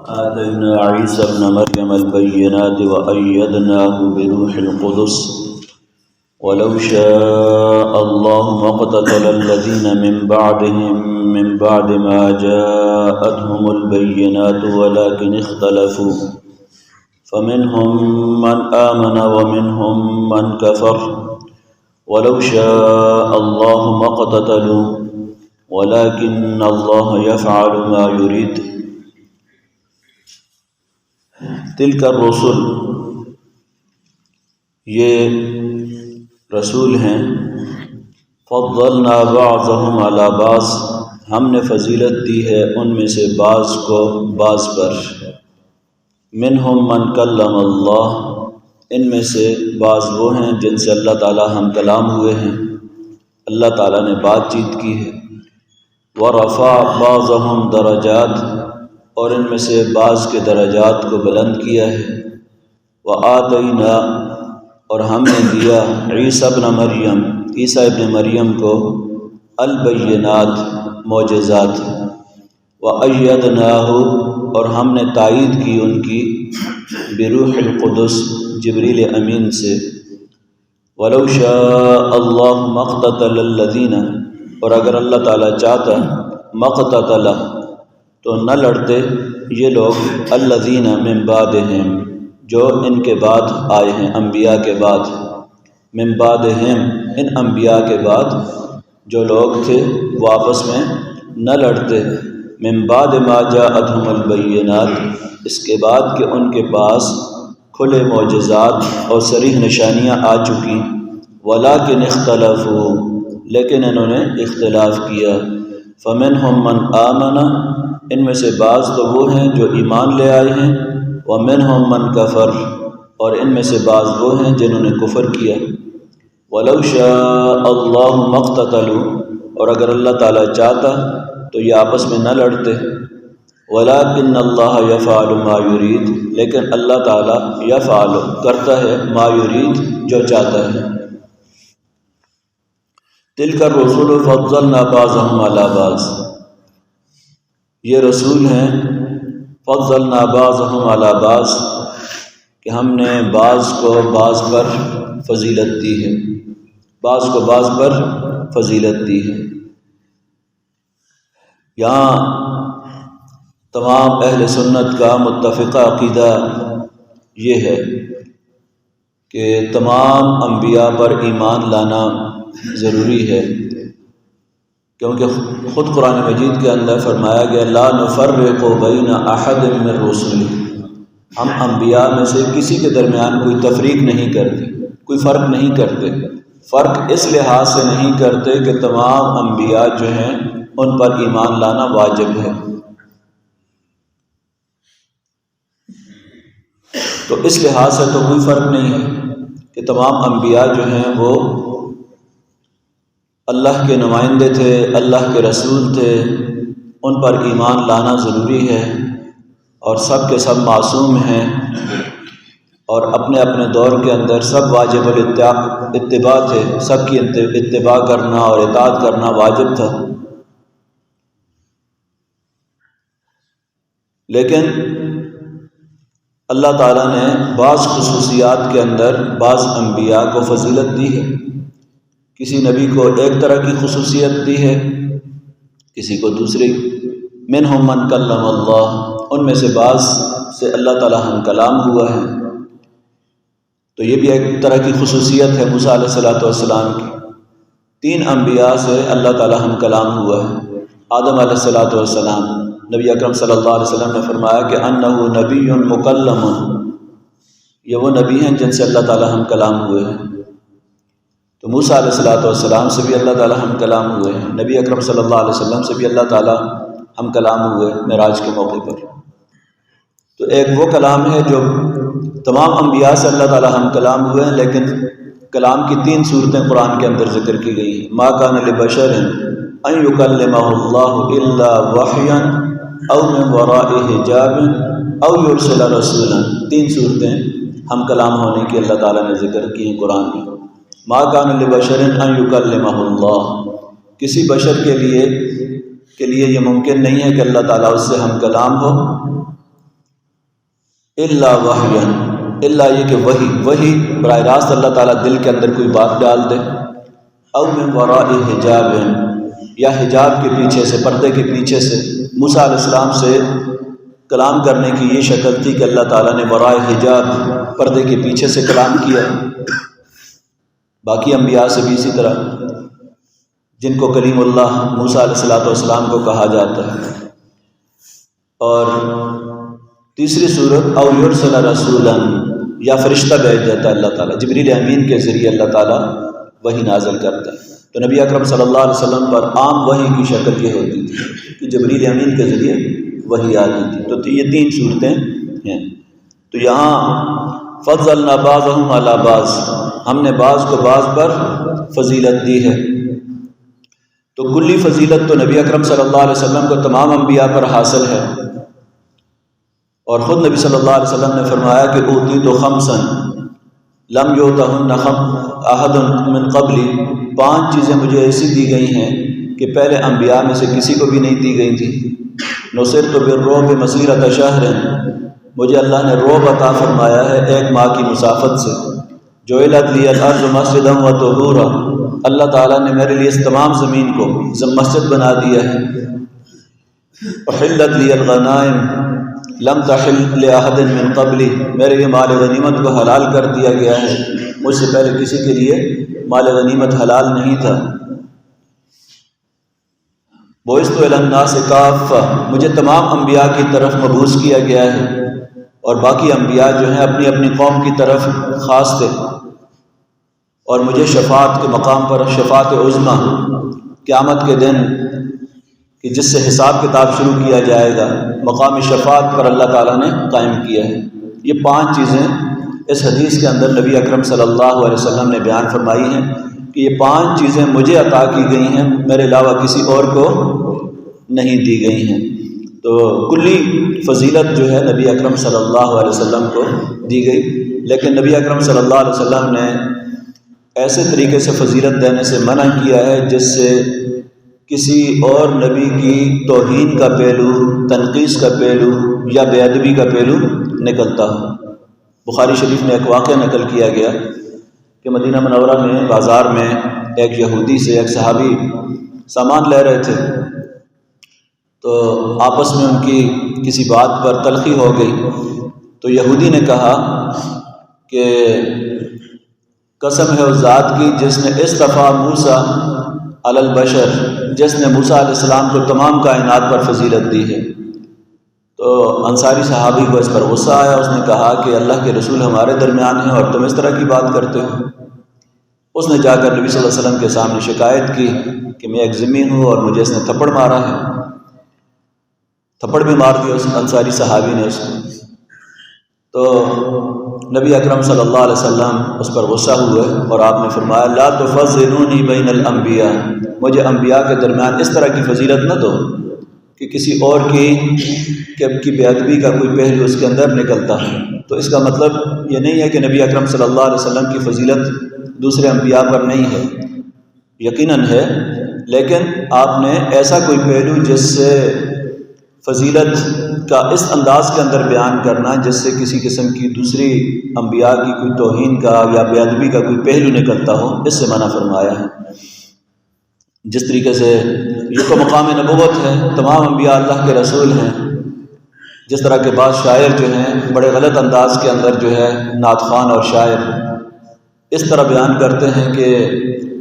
آتينا عيسى ابن مريم البينات وأيدناه بروح القدس ولو شاء الله ما اقتتل الذين من بعد ما جاءتهم البينات ولكن اختلفوا فمنهم من آمن ومنهم من كفر ولو شاء الله ما اقتتلوا ولكن الله يفعل ما يريد تلک الرسل، یہ رسول ہیں، فضلنا بعضهم علی بعض، ہم نے فضیلت دی ہے ان میں سے بعض کو بعض پر، منہم من کلم اللہ، ان میں سے بعض وہ ہیں جن سے اللہ تعالی ہم کلام ہوئے ہیں، اللہ تعالیٰ نے بات چیت کی ہے، ورفع بعضهم درجات، اور ان میں سے بعض کے درجات کو بلند کیا ہے، وآتینا، اور ہم نے دیا عیسیٰ ابن مریم، عیسیٰ ابن مریم کو البینات، معجزات، وأیدناہ، اور ہم نے تائید کی ان کی بروح القدس، جبریل امین سے، ولو شاء اللہ ما اقتتل الذین، اور اگر اللہ تعالیٰ چاہتا ما اقتتل، تو نہ لڑتے یہ لوگ الذین من بعدہم، جو ان کے بعد آئے ہیں، انبیاء کے بعد، من بعدہم، ان انبیاء کے بعد جو لوگ تھے وہ آپس میں نہ لڑتے، من بعد ما جاءتهم البینات، اس کے بعد کہ ان کے پاس کھلے معجزات اور صریح نشانیاں آ چکی، ولکن اختلفوا، لیکن انہوں نے اختلاف کیا، فمنہم من آمن، ان میں سے بعض تو وہ ہیں جو ایمان لے آئے ہیں، ومنہم من کفر، اور ان میں سے بعض وہ ہیں جنہوں نے کفر کیا، ولو شاء اللہ ما اقتتلوا، اور اگر اللہ تعالیٰ چاہتا تو یہ آپس میں نہ لڑتے، ولکن اللہ یفعل ما یرید، لیکن اللہ تعالیٰ یفعل، کرتا ہے، ما یرید، جو چاہتا ہے۔ تلک الرسل فضلنا بعضهم علی بعض، یہ رسول ہیں، فضلنا بعضهم علی بعض، کہ ہم نے بعض کو بعض پر فضیلت دی ہے، بعض کو بعض پر فضیلت دی ہے۔ یہاں تمام اہل سنت کا متفقہ عقیدہ یہ ہے کہ تمام انبیاء پر ایمان لانا ضروری ہے، کیونکہ خود قرآن مجید کے اندر فرمایا گیا لا نفرق بین احد من رسلہ، ہم انبیاء میں سے کسی کے درمیان کوئی تفریق نہیں کرتے، کوئی فرق نہیں کرتے، فرق اس لحاظ سے نہیں کرتے کہ تمام انبیاء جو ہیں ان پر ایمان لانا واجب ہے، تو اس لحاظ سے تو کوئی فرق نہیں ہے کہ تمام انبیاء جو ہیں وہ اللہ کے نمائندے تھے، اللہ کے رسول تھے، ان پر ایمان لانا ضروری ہے، اور سب کے سب معصوم ہیں، اور اپنے اپنے دور کے اندر سب واجب الاتباع تھے، سب کی اتباع کرنا اور اطاعت کرنا واجب تھا، لیکن اللہ تعالیٰ نے بعض خصوصیات کے اندر بعض انبیاء کو فضیلت دی ہے، کسی نبی کو ایک طرح کی خصوصیت دی ہے، کسی کو دوسری، منہم من کلم اللہ، ان میں سے بعض سے اللہ تعالیٰ ہم کلام ہوا ہے، تو یہ بھی ایک طرح کی خصوصیت ہے موسیٰ علیہ السلام کی، 3 انبیاء سے اللہ تعالیٰ ہم کلام ہوا ہے، آدم علیہ السلام، نبی اکرم صلی اللہ علیہ وسلم نے فرمایا کہ انہ نبی مکلم، یہ وہ نبی ہیں جن سے اللہ تعالیٰ ہم کلام ہوئے ہیں، تو موسیٰ علیہ السلام سے بھی اللہ تعالیٰ ہم کلام ہوئے ہیں، نبی اکرم صلی اللہ علیہ وسلم سے بھی اللہ تعالیٰ ہم کلام ہوئے معراج کے موقع پر، تو ایک وہ کلام ہے جو تمام انبیاء سے اللہ تعالیٰ ہم کلام ہوئے ہیں، لیکن کلام کی 3 صورتیں قرآن کے اندر ذکر کی گئی ہیں، ما کان لبشر ان یکلمہ اللہ الا وحیا او من وراء حجاب او یرسل رسولا، 3 صورتیں ہم کلام ہونے کی اللہ تعالیٰ نے ذکر کی ہیں قرآن میں۔ ما کان لبشر ان یکلمہ اللہ، کسی بشر کے لیے یہ ممکن نہیں ہے کہ اللہ تعالیٰ اس سے ہم کلام ہو، الا وحیا، الا یہ کہ وہی براہ راست اللہ تعالیٰ دل کے اندر کوئی بات ڈال دے، او من وراء حجاب، یا حجاب کے پیچھے سے، پردے کے پیچھے سے۔ موسیٰ علیہ السلام سے کلام کرنے کی یہ شکل تھی کہ اللہ تعالیٰ نے وراء حجاب، پردے کے پیچھے سے کلام کیا۔ باقی انبیاء سے بھی اسی طرح، جن کو کلیم اللہ موسیٰ علیہ السلام کو کہا جاتا ہے۔ اور تیسری صورت او یرسل رسولا، یا فرشتہ بھیج دیتا ہے اللہ تعالیٰ، جبریل امین کے ذریعے اللہ تعالیٰ وحی نازل کرتا ہے۔ تو نبی اکرم صلی اللہ علیہ وسلم پر عام وحی کی شکل یہ ہوتی تھی کہ جبریل امین کے ذریعے وحی آتی تھی۔ تو یہ تین صورتیں ہیں۔ تو یہاں فضلنا بعضهم علی بعض، ہم نے بعض کو بعض پر فضیلت دی ہے۔ تو کلی فضیلت تو نبی اکرم صلی اللہ علیہ وسلم کو تمام انبیاء پر حاصل ہے، اور خود نبی صلی اللہ علیہ وسلم نے فرمایا کہ اوتیت خمسا لم یؤتہن احد من قبلی، 5 چیزیں مجھے ایسی دی گئی ہیں کہ پہلے انبیاء میں سے کسی کو بھی نہیں دی گئی تھی۔ نصرت بالرعب مسیرۃ شہر، مجھے اللہ نے رعب عطا فرمایا ہے 1 ماہ کی مسافت سے۔ جعلت لی الارض مسجدا وطہورا، اللہ تعالیٰ نے میرے لیے اس تمام زمین کو مسجد بنا دیا ہے۔ احلت لی الغنائم لم تحل لأحد من قبلی، میرے لیے مال غنیمت کو حلال کر دیا گیا ہے، مجھ سے پہلے کسی کے لیے مال غنیمت حلال نہیں تھا۔ بعثت الی الناس کافہ، مجھے تمام انبیاء کی طرف مبعوث کیا گیا ہے، اور باقی انبیاء جو ہیں اپنی اپنی قوم کی طرف خاص تھے، اور مجھے شفاعت کے مقام پر، شفاعت عظمیٰ قیامت کے دن کہ جس سے حساب کتاب شروع کیا جائے گا، مقام شفاعت پر اللہ تعالیٰ نے قائم کیا ہے۔ یہ 5 چیزیں اس حدیث کے اندر نبی اکرم صلی اللہ علیہ وسلم نے بیان فرمائی ہیں کہ یہ 5 چیزیں مجھے عطا کی گئی ہیں، میرے علاوہ کسی اور کو نہیں دی گئی ہیں۔ تو کلی فضیلت جو ہے نبی اکرم صلی اللہ علیہ وسلم کو دی گئی، لیکن نبی اکرم صلی اللہ علیہ وسلم نے ایسے طریقے سے فضیلت دینے سے منع کیا ہے جس سے کسی اور نبی کی توہین کا پہلو، تنقیص کا پہلو یا بے ادبی کا پہلو نکلتا ہو۔ بخاری شریف میں ایک واقعہ نقل کیا گیا کہ مدینہ منورہ میں بازار میں ایک یہودی سے ایک صحابی سامان لے رہے تھے، تو آپس میں ان کی کسی بات پر تلخی ہو گئی، تو یہودی نے کہا کہ قسم ہے اس ذات کی جس نے اصطفیٰ موسیٰ علی البشر، جس نے موسیٰ علیہ السلام کو تمام کائنات پر فضیلت دی ہے۔ تو انصاری صحابی کو اس پر غصہ آیا، اس نے کہا کہ اللہ کے رسول ہمارے درمیان ہیں اور تم اس طرح کی بات کرتے ہو۔ اس نے جا کر نبی صلی اللہ علیہ وسلم کے سامنے شکایت کی کہ میں ایک ذمہ ہوں اور مجھے اس نے تھپڑ مارا ہے، تھپڑ بھی مار دیا اس انصاری صحابی نے اس کو۔ تو نبی اکرم صلی اللہ علیہ وسلم اس پر غصہ ہوئے اور آپ نے فرمایا لا تفضلونی بین الانبیاء، مجھے انبیاء کے درمیان اس طرح کی فضیلت نہ دو کہ کسی اور کی بے ادبی کا کوئی پہلو اس کے اندر نکلتا ہے۔ تو اس کا مطلب یہ نہیں ہے کہ نبی اکرم صلی اللہ علیہ وسلم کی فضیلت دوسرے انبیاء پر نہیں ہے، یقیناً ہے، لیکن آپ نے ایسا کوئی پہلو جس سے فضیلت کا اس انداز کے اندر بیان کرنا جس سے کسی قسم کی دوسری انبیاء کی کوئی توہین کا یا بے ادبی کا کوئی پہلو نکلتا ہو، اس سے منع فرمایا ہے۔ جس طریقے سے یہ تو مقام نبوت ہے، تمام انبیاء اللہ کے رسول ہیں، جس طرح کے بعض شاعر جو ہیں بڑے غلط انداز کے اندر جو ہے نعت خوان اور شاعر اس طرح بیان کرتے ہیں کہ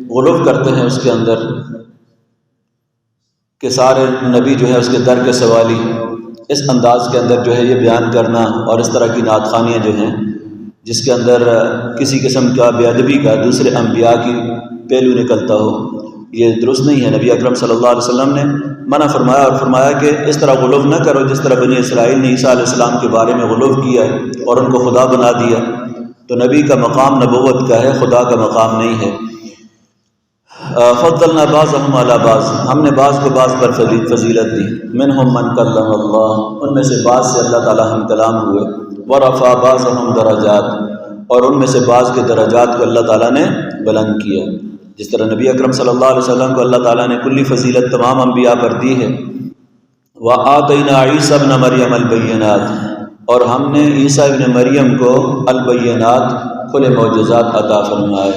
غلو کرتے ہیں اس کے اندر کہ سارے نبی جو ہے اس کے در کے سوالی، اس انداز کے اندر جو ہے یہ بیان کرنا اور اس طرح کی نعت خوانیاں جو ہیں جس کے اندر کسی قسم کا بے ادبی کا دوسرے انبیاء کی پہلو نکلتا ہو، یہ درست نہیں ہے۔ نبی اکرم صلی اللہ علیہ وسلم نے منع فرمایا اور فرمایا کہ اس طرح غلو نہ کرو جس طرح بنی اسرائیل نے عیسیٰ علیہ السلام کے بارے میں غلو کیا اور ان کو خدا بنا دیا۔ تو نبی کا مقام نبوت کا ہے، خدا کا مقام نہیں ہے۔ فضلنا بعضهم علی بعض، ہم نے بعض کو بعض پر فضیلت دی۔ منہم من کلم اللہ، ان میں سے بعض سے اللہ تعالی ہم کلام ہوئے۔ ورفع بعضهم درجات، اور ان میں سے بعض کے درجات کو اللہ تعالیٰ نے بلند کیا۔ جس طرح نبی اکرم صلی اللہ علیہ وسلم کو اللہ تعالیٰ نے کلی فضیلت تمام انبیاء پر دی ہے۔ وآتینا عیسی ابن مریم البینات، اور ہم نے عیسیٰ ابن مریم کو البینات کھلے معجزات عطا فرمائے۔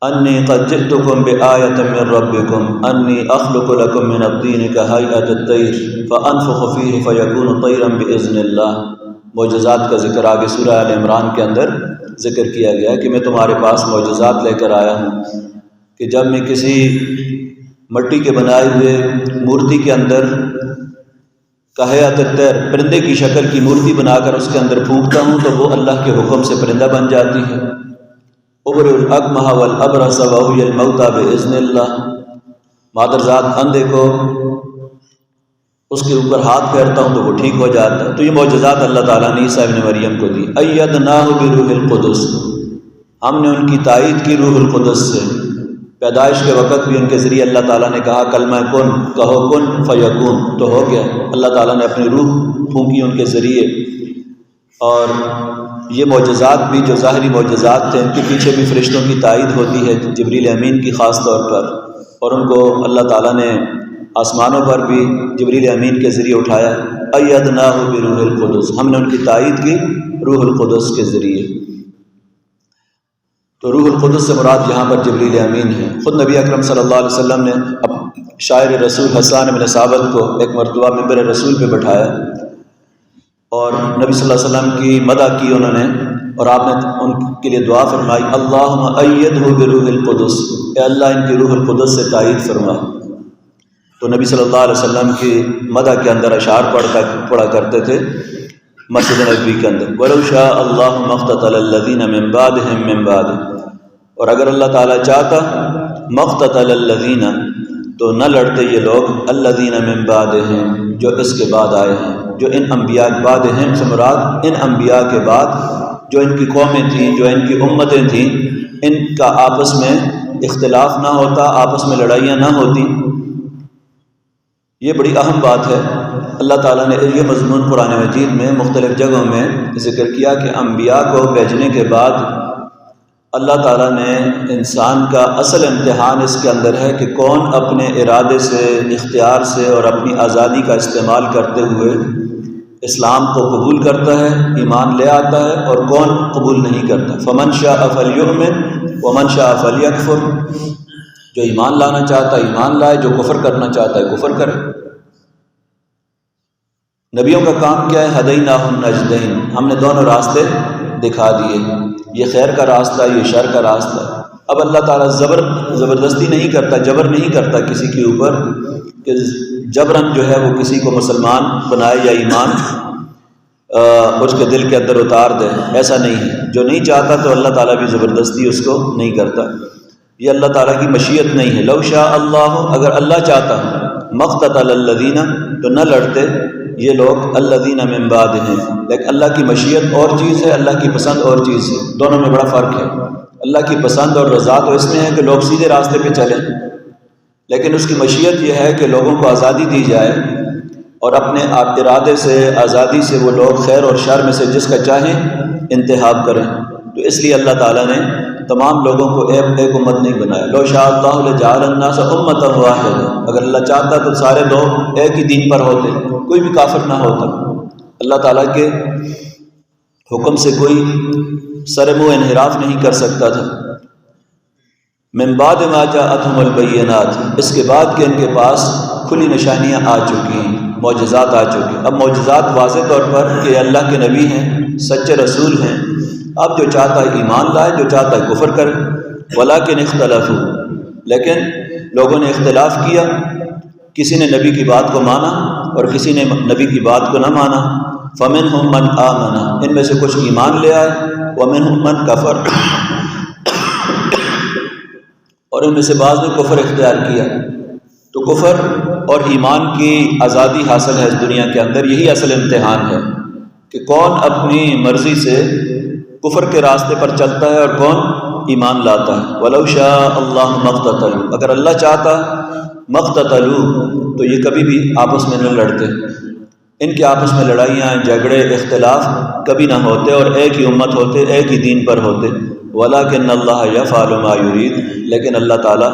انی قد جئتکم بآیۃ من ربکم انی اخلق لکم من الطین کہیئۃ الطیر فانفخ فیہ فیکون طیرا بإذن اللہ۔ معجزات کا ذکر آگے سورہ آل عمران کے اندر ذکر کیا گیا ہے کہ میں تمہارے پاس معجزات لے کر آیا ہوں کہ جب میں کسی مٹی کے بنائے ہوئے مورتی کے اندر کہیئۃ الطیر پرندے کی شکل کی مورتی بنا کر اس کے اندر پھونکتا ہوں تو وہ اللہ کے حکم سے پرندہ بن جاتی ہے۔ ابرئ الاکمہ والابرص واحیی الموتیٰ باذن اللہ۔ مادرزاد اندھے کو اس کے اوپر ہاتھ پھیرتا ہوں تو وہ ٹھیک ہو جاتا ہے۔ تو یہ معجزات اللہ تعالیٰ نے عیسیٰ ابن مریم کو دی۔ ایدناہ بروح القدس، ہم نے ان کی تائید کی روح القدس سے۔ پیدائش کے وقت بھی ان کے ذریعے اللہ تعالیٰ نے کہا کلمہ کن، کہو کن فیکون، تو ہو گیا۔ اللہ تعالیٰ نے اپنی روح پھونکی ان کے ذریعے۔ اور یہ معجزات بھی جو ظاہری معجزات تھے ان کے پیچھے بھی فرشتوں کی تائید ہوتی ہے، جبریل امین کی خاص طور پر، اور ان کو اللہ تعالیٰ نے آسمانوں پر بھی جبریل امین کے ذریعے اٹھایا۔ ایدناہ بروح القدس، ہم نے ان کی تائید کی روح القدس کے ذریعے۔ تو روح القدس سے مراد یہاں پر جبریل امین ہے۔ خود نبی اکرم صلی اللہ علیہ وسلم نے شاعر رسول حسان بن ثابت کو ایک مرتبہ ممبر رسول پہ بٹھایا اور نبی صلی اللہ علیہ وسلم کی مدح کی انہوں نے، اور آپ نے ان کے لیے دعا فرمائی اللہم ایدہ بروح القدس، اے اللہ ان کی روح القدس سے تائید فرما۔ تو نبی صلی اللہ علیہ وسلم کی مدح کے اندر اشعار پڑھا کرتے تھے مسجد نبوی کے اندر، وَلَوْ شَاءَ اللَّهُ مَا اقْتَتَلَ الَّذِينَ مِن بَعْدِهِم مِّن بَعْدِ، اور اگر اللہ تعالیٰ چاہتا مَا اقْتَتَلَ الَّذِينَ، تو نہ لڑتے یہ لوگ الَّذِينَ مِن بَعْدِهِم، جو اس کے بعد آئے ہیں، جو ان انبیاء کے بعد ہیں سے مراد ان انبیاء کے بعد جو ان کی قومیں تھیں، جو ان کی امتیں تھیں، ان کا آپس میں اختلاف نہ ہوتا، آپس میں لڑائیاں نہ ہوتی۔ یہ بڑی اہم بات ہے۔ اللہ تعالیٰ نے یہ مضمون قرآن مجید میں مختلف جگہوں میں ذکر کیا کہ انبیاء کو بھیجنے کے بعد اللہ تعالیٰ نے انسان کا اصل امتحان اس کے اندر ہے کہ کون اپنے ارادے سے، اختیار سے اور اپنی آزادی کا استعمال کرتے ہوئے اسلام کو قبول کرتا ہے، ایمان لے آتا ہے، اور کون قبول نہیں کرتا۔ فمن شاء فلیؤمن ومن شاء فلیکفر، جو ایمان لانا چاہتا ہے ایمان لائے، جو کفر کرنا چاہتا ہے کفر کرے۔ نبیوں کا کام کیا ہے؟ ہدیناہ النجدین، ہم نے دونوں راستے دکھا دیے، یہ خیر کا راستہ، یہ شر کا راستہ۔ اب اللہ تعالیٰ زبردستی نہیں کرتا، جبر نہیں کرتا کسی کے اوپر کہ جبراً جو ہے وہ کسی کو مسلمان بنائے یا ایمان اس کے دل کے اندر اتار دے، ایسا نہیں ہے۔ جو نہیں چاہتا تو اللہ تعالیٰ بھی زبردستی اس کو نہیں کرتا، یہ اللہ تعالیٰ کی مشیت نہیں ہے۔ لو شاء اللہ، اگر اللہ چاہتا مقتتل الذین، تو نہ لڑتے یہ لوگ الذین من بعدہم، لیکن اللہ کی مشیت اور چیز ہے، اللہ کی پسند اور چیز ہے، دونوں میں بڑا فرق ہے۔ اللہ کی پسند اور رضا تو اس میں ہے کہ لوگ سیدھے راستے پہ چلیں، لیکن اس کی مشیت یہ ہے کہ لوگوں کو آزادی دی جائے اور اپنے ارادے سے، آزادی سے وہ لوگ خیر اور شر میں سے جس کا چاہیں انتخاب کریں۔ تو اس لیے اللہ تعالیٰ نے تمام لوگوں کو ایک امت نہیں بنایا۔ لو شاء اللہ لجعل الناس امۃ واحدہ، اگر اللہ چاہتا تو سارے لوگ ایک ہی دین پر ہوتے، کوئی بھی کافر نہ ہوتا۔ اللہ تعالیٰ کے حکم سے کوئی سر منہ انحراف نہیں کر سکتا تھا۔ من بعد ما جاءتهم البینات، اس کے بعد کہ ان کے پاس کھلی نشانیاں آ چکی ہیں، معجزات آ چکی ہیں۔ اب معجزات واضح طور پر کہ اللہ کے نبی ہیں، سچے رسول ہیں۔ اب جو چاہتا ہے ایمان لائے، جو چاہتا ہے کفر کرے۔ ولکن اختلفوا، لیکن لوگوں نے اختلاف کیا، کسی نے نبی کی بات کو مانا اور کسی نے نبی کی بات کو نہ مانا۔ فمنہم من آمن، ان میں سے کچھ ایمان لے آئے، ومنہم من کفر، اور ان میں سے بعض نے کفر اختیار کیا۔ تو کفر اور ایمان کی آزادی حاصل ہے اس دنیا کے اندر، یہی اصل امتحان ہے کہ کون اپنی مرضی سے کفر کے راستے پر چلتا ہے اور کون ایمان لاتا ہے۔ وَلَوْ شَاءَ اللَّهُ مَا اقْتَتَلُوا، اگر اللہ چاہتا مَا اقْتَتَلُوا، تو یہ کبھی بھی آپس میں نہ لڑتے، ان کے آپس میں لڑائیاں، جھگڑے، اختلاف کبھی نہ ہوتے اور ایک ہی امت ہوتے، ایک ہی دین پر ہوتے۔ وَلَكِنَّ اللَّهَ يَفْعَلُ مَا يُرِيدُ، لیکن اللہ تعالیٰ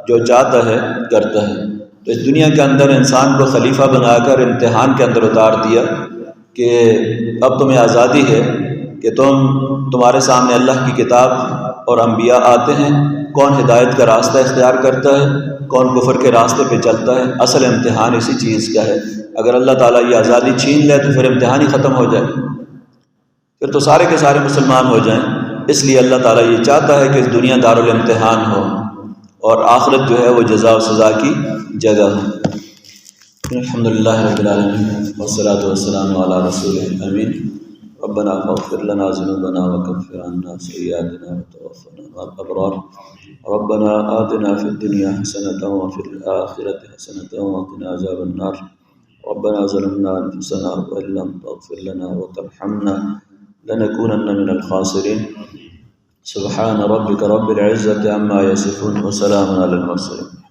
جو چاہتا ہے کرتا ہے۔ تو اس دنیا کے اندر انسان کو خلیفہ بنا کر امتحان کے اندر اتار دیا کہ اب تمہیں آزادی ہے کہ تمہارے سامنے اللہ کی کتاب اور انبیاء آتے ہیں، کون ہدایت کا راستہ اختیار کرتا ہے، کون کفر کے راستے پہ چلتا ہے۔ اصل امتحان اسی چیز کا ہے۔ اگر اللہ تعالیٰ یہ آزادی چھین لے تو پھر امتحان ہی ختم ہو جائے، پھر تو سارے کے سارے مسلمان ہو جائیں۔ اس لیے اللہ تعالیٰ یہ چاہتا ہے کہ اس دنیا دارالامتحان ہو اور آخرت جو ہے وہ جزا و سزا کی جگہ ہو۔ الحمدللہ رب العالمین والصلاة والسلام علی رسول امین۔ ربنا فاغفر لنا ذنوبنا وكفر عنا سیئاتنا وتوفنا مع الابرار۔ ربنا آتنا في الدنيا حسنة وفي الآخرة حسنة وقنا عذاب النار۔ ربنا ظلمنا أنفسنا وإن لم تغفر لنا وترحمنا لنكونن من الخاسرين۔ سبحان ربك رب العزة عما يصفون وسلام على المرسلين۔